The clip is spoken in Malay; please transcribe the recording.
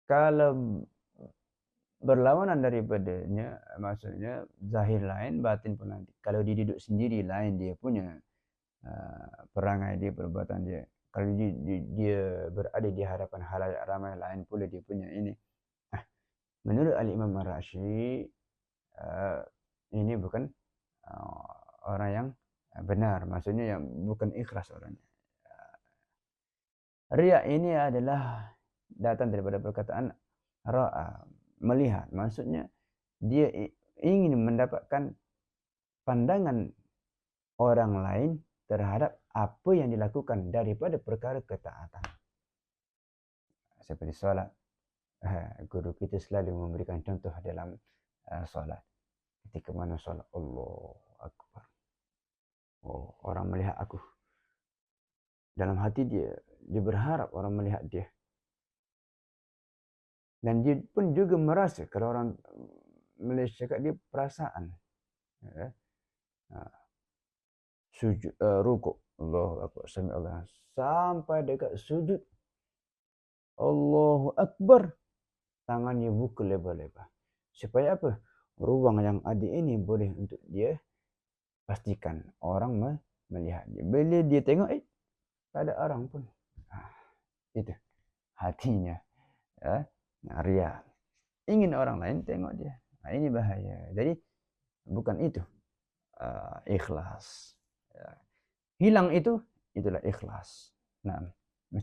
kalau berlawanan daripadanya, maksudnya zahir lain, batin pun lain. Kalau dia duduk sendiri lain dia punya perangai dia, perbuatan dia. Kalau dia berada di hadapan khalayak ramai lain pula dia punya ini. Menurut Al-Imam Ar-Rasyidi, ini bukan orang yang benar, maksudnya yang bukan ikhlas orangnya. Riya ini adalah datang daripada perkataan ra'a, melihat. Maksudnya dia ingin mendapatkan pandangan orang lain terhadap apa yang dilakukan daripada perkara ketaatan. Seperti solat. Guru kita selalu memberikan contoh dalam solat. Ketika mana solat, Allahu Akbar. Oh, orang melihat aku. Dalam hati dia berharap orang melihat dia. Dan dia pun juga merasa, kalau orang Malaysia cakap dia perasaan. Sujud, rukuk, Allahu Akbar, sami Allah, sampai dekat sujud, Allahu Akbar, tangannya buka lebar-lebar. Supaya apa? Ruang yang ada ini boleh untuk dia pastikan orang melihat dia. Bila dia tengok, tak ada orang pun. Itu hatinya. Riya. Ingin orang lain tengok dia. Ini bahaya. Jadi bukan itu ikhlas. Hilang itu, itulah ikhlas. Nah.